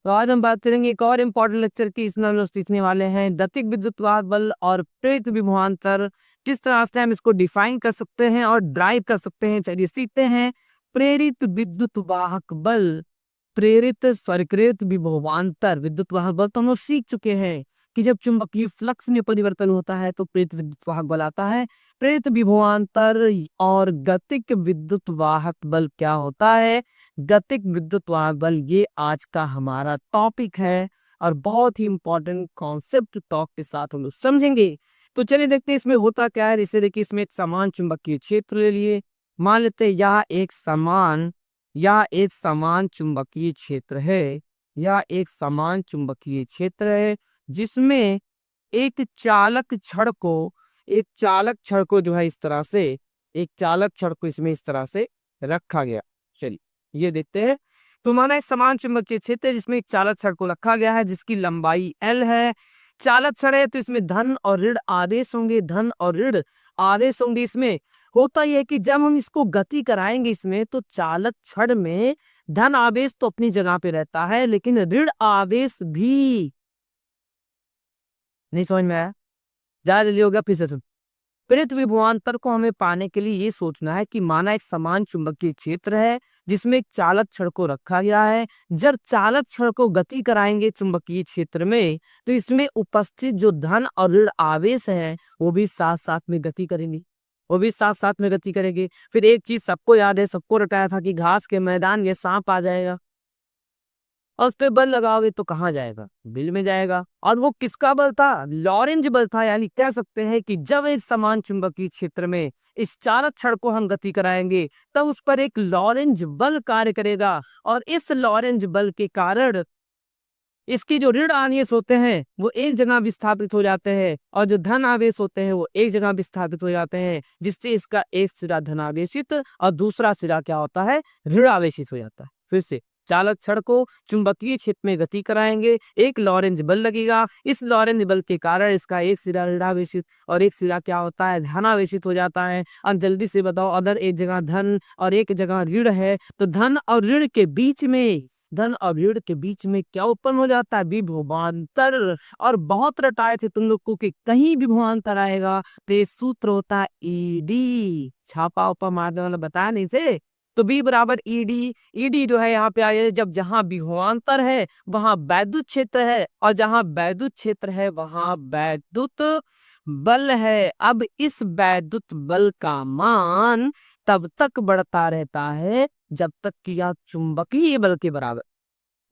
तो आज हम बात करेंगे एक और इम्पोर्टेंट लेक्चर की। इसमें हम लोग सीखने वाले हैं गतिक विद्युत वाहक बल और प्रेरित विभवांतर, किस तरह से हम इसको डिफाइन कर सकते हैं और ड्राइव कर सकते हैं। चलिए सीखते हैं। प्रेरित विद्युत वाहक बल, प्रेरित स्वयंकृत विभवांतर विद्युत वाहक बल तो हम लोग सीख चुके हैं कि जब चुंबकीय फ्लक्स में परिवर्तन होता है तो प्रेरित विद्युत वाहक बल आता है। प्रेरित विभवांतर और गतिक विद्युत वाहक बल क्या होता है, गतिक विद्युत वाहक बल, ये आज का हमारा टॉपिक है और बहुत ही इंपॉर्टेंट कॉन्सेप्ट टॉक के साथ हम लोग समझेंगे। तो चलिए देखते हैं इसमें होता क्या है। जैसे देखिए इसमें एक समान चुंबकीय क्षेत्र ले लिए, मान लेते हैं यह एक समान चुंबकीय क्षेत्र है, या एक समान चुंबकीय क्षेत्र है जिसमें एक चालक छड़ को जो है इस तरह से, एक चालक छड़ को इसमें इस तरह से रखा गया। चलिए ये देखते हैं। तो माना एक समान चुंबकीय क्षेत्र है जिसमें एक चालक छड़ को रखा गया है जिसकी लंबाई L है। चालक छड़ है तो इसमें धन और ऋण आदेश होंगे, धन और ऋण आदेश होंगे। इसमें होता यह है कि जब हम इसको गति कराएंगे इसमें, तो चालक छड़ में धन आवेश तो अपनी जगह पे रहता है लेकिन ऋण आवेश भी, नहीं समझ में आया, ज्यादा जल्दी हो गया, फिर से सुन। प्रेरित विभवांतर को हमें पाने के लिए ये सोचना है कि माना एक समान चुंबकीय क्षेत्र है जिसमें एक चालक छड़ को रखा गया है। जब चालक छड़ को गति कराएंगे चुंबकीय क्षेत्र में, तो इसमें उपस्थित जो धन और ऋण आवेश है वो भी साथ साथ में गति करेंगे, वो भी साथ साथ में गति करेंगे। फिर एक चीज सबको याद है, सबको रटाया था कि घास के मैदान में सांप आ जाएगा और उस पे बल लगाओगे तो कहाँ जाएगा, बिल में जाएगा। और वो किसका बल था, लॉरेंज बल था। यानी कह सकते हैं कि जब एक समान चुंबकीय क्षेत्र में इस चालक छड़ को हम गति कराएंगे तब उस पर एक लॉरेंज बल कार्य करेगा और इस लॉरेंज बल के कारण इसकी जो ऋण आवेश होते हैं वो एक जगह विस्थापित हो जाते हैं और जो धन आवेश होते हैं वो एक जगह विस्थापित हो जाते हैं, जिससे इसका एक सिरा धनावेशित और दूसरा सिरा क्या होता है, ऋण आवेशित हो जाता है। फिर से चालक छड़ को चुंबकीय क्षेत्र में गति कराएंगे, एक लॉरेंज बल लगेगा, इस लॉरेंज बल के कारण इसका एक सिरा ऋणावेशित और एक सिरा क्या होता है, धनावेशित हो जाता है। अब जल्दी से बताओ, अगर एक जगह धन और एक जगह ऋण है तो धन और ऋण के बीच में, धन और ऋण के बीच में क्या उत्पन्न हो जाता है, विभवांतर। और बहुत रटाए थे तुम लोग को कि कहीं विभवांतर आएगा तो ये सूत्र होता है ईडी, छापा उपा मारने वाला बताया नहीं थे। तो बी बराबर ईडी, ईडी जो है यहाँ पे आया जब जहां विभवांतर है वहां वैद्युत क्षेत्र है और जहां वैद्युत क्षेत्र है वहां वैद्युत बल है। अब इस वैद्युत बल का मान तब तक बढ़ता रहता है जब तक कि यह चुंबकीय बल के बराबर।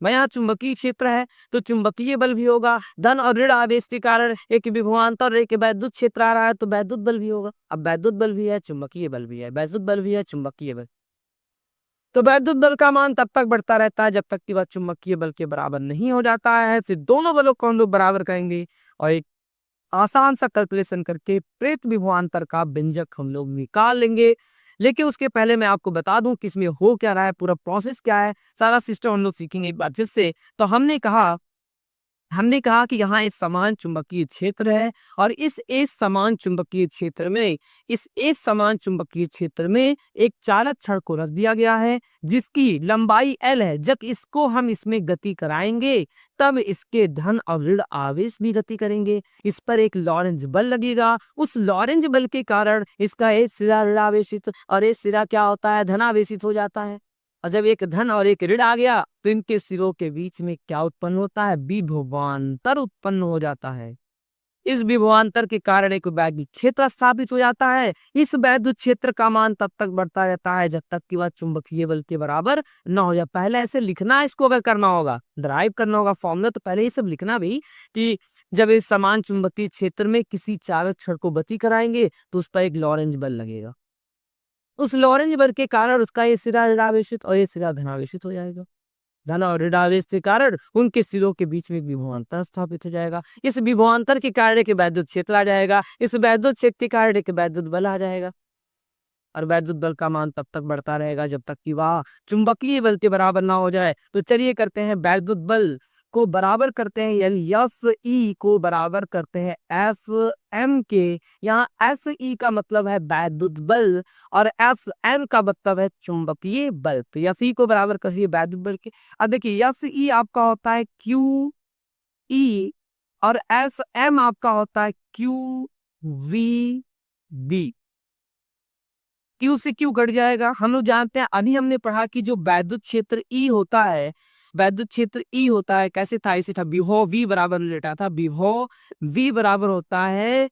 मैं यहाँ चुंबकीय क्षेत्र है तो चुंबकीय बल भी होगा, धन और ऋण आवेश के कारण एक विभवांतर एक वैद्युत क्षेत्र आ रहा है तो वैद्युत बल भी होगा। अब वैद्युत बल भी है, चुंबकीय बल भी है, वैद्युत बल भी है, चुंबकीय बल। तो वैद्युत बल का मान तब तक बढ़ता रहता है जब तक कि वह चुंबकीय बल के बराबर नहीं हो जाता है। फिर दोनों बलों को हम लोग बराबर करेंगे और एक आसान सा कैलकुलेशन करके प्रेरित विभवांतर का व्यंजक हम लोग निकाल लेंगे। लेकिन उसके पहले मैं आपको बता दूं कि इसमें हो क्या रहा है, पूरा प्रोसेस क्या है, सारा सिस्टम हम लोग सीखेंगे एक बार फिर से। तो हमने कहा कि यहाँ एक समान चुंबकीय क्षेत्र है और इस एक समान चुंबकीय क्षेत्र में एक चालक छड़ को रख दिया गया है जिसकी लंबाई L है। जब इसको हम इसमें गति कराएंगे तब इसके धन और ऋण आवेश भी गति करेंगे, इस पर एक लॉरेंज बल लगेगा, उस लॉरेंज बल के कारण इसका एक सिरा ऋणावेशित और एक सिरा क्या होता है, धनावेशित हो जाता है। और जब एक धन और एक ऋण आ गया तो इनके सिरों के बीच में क्या उत्पन्न होता है, विभवांतर उत्पन्न हो जाता है। इस विभवांतर के कारण एक वैद्युत क्षेत्र स्थापित हो जाता है। इस वैद्युत क्षेत्र का मान तब तक बढ़ता रहता है जब तक कि वह चुंबकीय बल के बराबर न हो जाए। पहले ऐसे लिखना, इसको अगर करना होगा, ड्राइव करना होगा फॉर्मूला, तो पहले ये सब लिखना भी कि जब इस समान चुंबकीय क्षेत्र में किसी चालक छड़ को गति कराएंगे तो उस पर एक लॉरेंज बल लगेगा, उस लॉरेंज बल के कारण उसका ये सिरा ऋणावेशित और ये सिरा धनावेशित हो जाएगा। धन और ऋणावेश के कारण उनके सिरों के बीच में एक विभवांतर स्थापित हो जाएगा। इस विभवांतर के कारण एक वैद्युत क्षेत्र आ जाएगा, इस वैद्युत क्षेत्र के कारण एक वैद्युत बल आ जाएगा और वैद्युत बल का मान तब तक बढ़ता रहेगा जब तक कि वह चुंबकीय बल के बराबर ना हो जाए। तो चलिए करते हैं वैद्युत बल। को बराबर करते हैं, यानी एस ई को बराबर करते हैं एस एम के। यहाँ एस ई का मतलब है वैद्युत बल और एस एम का मतलब है चुंबकीय बल। तो एस ई को बराबर करिए वैद्युत बल के। अब देखिए एस ई आपका होता है क्यू ई और एस एम आपका होता है क्यू वी बी। क्यू से क्यू कट जाएगा। हम लोग जानते हैं, अभी हमने पढ़ा कि जो वैद्युत क्षेत्र ई होता है, वैद्युत क्षेत्र ई होता है, कैसे था, इसे था विभव वी बराबर लेटा था, विभव वी बराबर होता है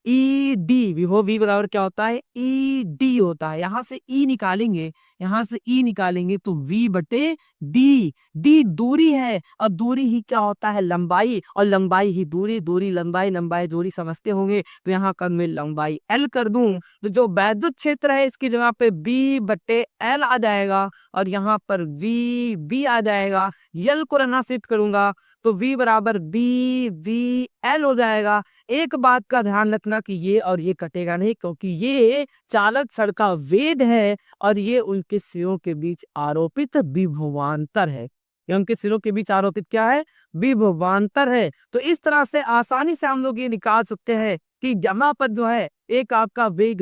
ई डी। विभव वी बराबर क्या होता है, ई डी होता है। यहां से ई निकालेंगे, यहां से ई निकालेंगे तो वी बटे डी। डी दूरी है और दूरी ही क्या होता है, लंबाई, और लंबाई ही दूरी, दूरी लंबाई, लंबाई दूरी समझते होंगे। तो यहाँ कर मैं लंबाई एल कर दूं, तो जो वैद्युत क्षेत्र है इसकी जगह पे बी बटे एल आ जाएगा और यहाँ पर वी बी आ जाएगा। यल को ऋणांकित करूंगा तो v बराबर बी वी एल हो जाएगा। एक बात का ध्यान रखना कि ये और ये कटेगा नहीं, क्योंकि ये चालक छड़ का वेग है और ये उनके सिरों के बीच आरोपित विभवांतर है। ये उनके सिरों के बीच आरोपित क्या है, विभवांतर है। तो इस तरह से आसानी से हम लोग ये निकाल सकते हैं कि यहाँ पर जो है एक आपका वेग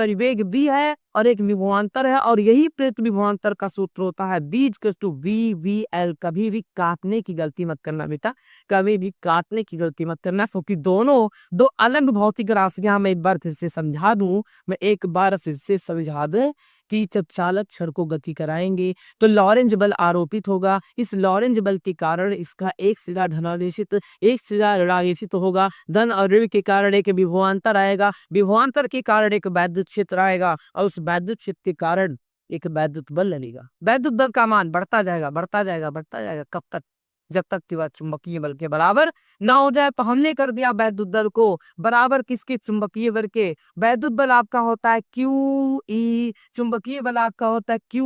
वेग बी है और एक विभवांतर है, और यही प्रेरित विभवांतर का सूत्र होता है B equals to V V L. कभी भी काटने की गलती मत करना बेटा, कभी भी काटने की गलती मत करना, क्योंकि दोनों दो अलग भौतिक राशियां। मैं एक बार फिर से समझा दूं, मैं एक बार फिर से समझा दूं कि जब चालक छड़ को गति कराएंगे तो लॉरेंज बल आरोपित होगा। इस लॉरेंज बल के कारण इसका एक सिरा धनावेशित, एक सिरा ऋणावेशित होगा। धन और ऋण के कारण एक विभवांतर आएगा, विभवांतर के कारण एक वैद्युत क्षेत्र आएगा और उस वैद्युत क्षेत्र के कारण एक वैद्युत बल लगेगा। वैद्युत बल का मान बढ़ता जाएगा, बढ़ता जाएगा, बढ़ता जाएगा। कब तक, जब तक कि वह चुंबकीय बल के बराबर ना हो जाए। तो हमने कर दिया वैद्युत बल को बराबर किसके, चुंबकीय बल के। वैद्युत बल आपका होता है क्यू ई, चुंबकीय बल आपका होता है क्यू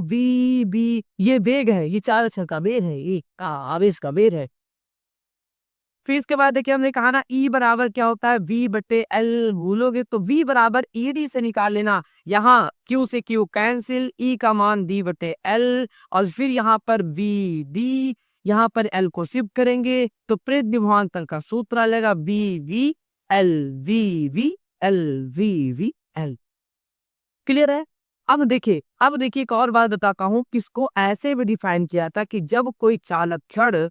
वी बी। ये वेग है, ये चालक छड़ का वेग है, ये आवेश का वेग है। फिर इसके बाद देखिए हमने कहा ना ई बराबर क्या होता है, वी बटे एल। भूलोगे तो वी बराबर ई डी से निकाल लेना। यहाँ क्यू से क्यू कैंसिल, ई का मान डी बटे एल और फिर यहाँ पर वी डी, यहाँ पर एल को शिफ्ट करेंगे तो प्रेरित विभवांतर का सूत्र आ जाएगा V V L, V V L, V V L. Clear है। अब देखिए एक और बात बताता हूं, किसको ऐसे भी डिफाइन किया था कि जब कोई चालक छड़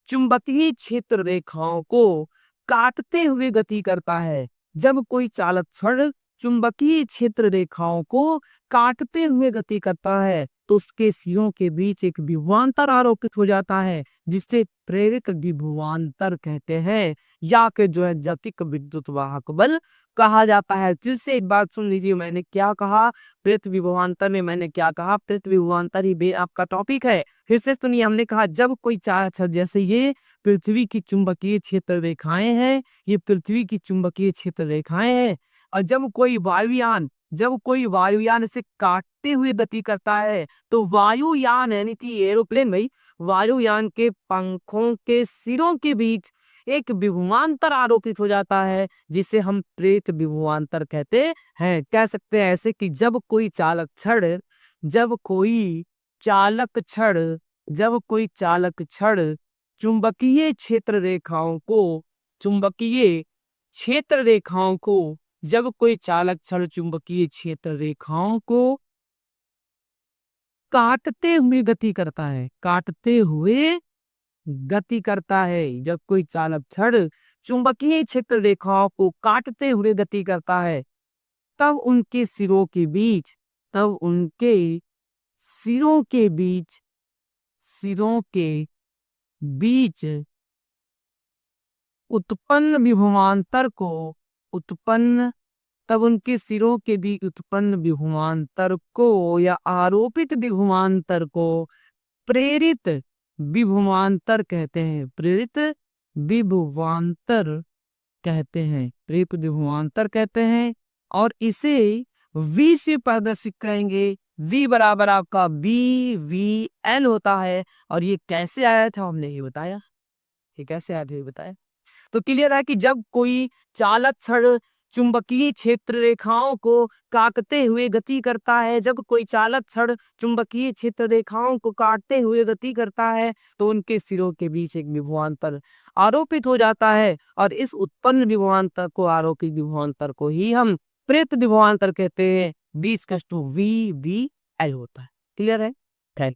चुंबकीय क्षेत्र रेखाओं को काटते हुए गति करता है, जब कोई चालक छड़ चुंबकीय क्षेत्र रेखाओं को काटते हुए गति करता है तो उसके सिरों के बीच एक विभवांतर आरोपित हो जाता है, जिससे प्रेरक विभवांतर कहते हैं, या कि जो है गतिक विद्युत वाहक बल कहा जाता है। फिर से एक बात सुन लीजिए, मैंने क्या कहा, प्रेरित विभवांतर में मैंने क्या कहा, प्रेरित विभवांतर ही आपका टॉपिक है। फिर से सुनिए, हमने कहा जब कोई चालक छड़, जैसे ये पृथ्वी की चुंबकीय क्षेत्र रेखाएं हैं, ये पृथ्वी की चुंबकीय क्षेत्र रेखाएं हैं, और जब कोई वायुयान इसे काटते हुए गति करता है तो वायुयान यानी कि एरोप्लेन भाई, वायुयान के पंखों के सिरों के बीच एक विभवांतर आरोपित हो जाता है, जिसे हम प्रेरित विभवांतर कहते हैं। कह सकते हैं ऐसे कि जब कोई चालक छड़ चुंबकीय क्षेत्र रेखाओं को काटते हुए गति करता है, तब उनके सिरों के बीच उत्पन्न विभवांतर को या आरोपित विभवांतर को प्रेरित विभवांतर कहते हैं, प्रेरित विभवांतर कहते हैं। और इसे V से प्रदर्शित करेंगे। V बराबर आपका बी वी एल होता है। और ये कैसे आया था हमने ये बताया, तो क्लियर है कि जब कोई चालक छड़ चुंबकीय क्षेत्र रेखाओं को काटते हुए गति करता है। जब कोई चालक छड़ चुंबकीय क्षेत्र रेखाओं को काटते हुए गति करता है तो उनके सिरों के बीच एक विभवांतर आरोपित हो जाता है, और इस उत्पन्न विभवांतर को, आरोपित विभवांतर को ही हम प्रेत विभवांतर कहते हैं। B equals to V V L होता है। क्लियर है? थैंक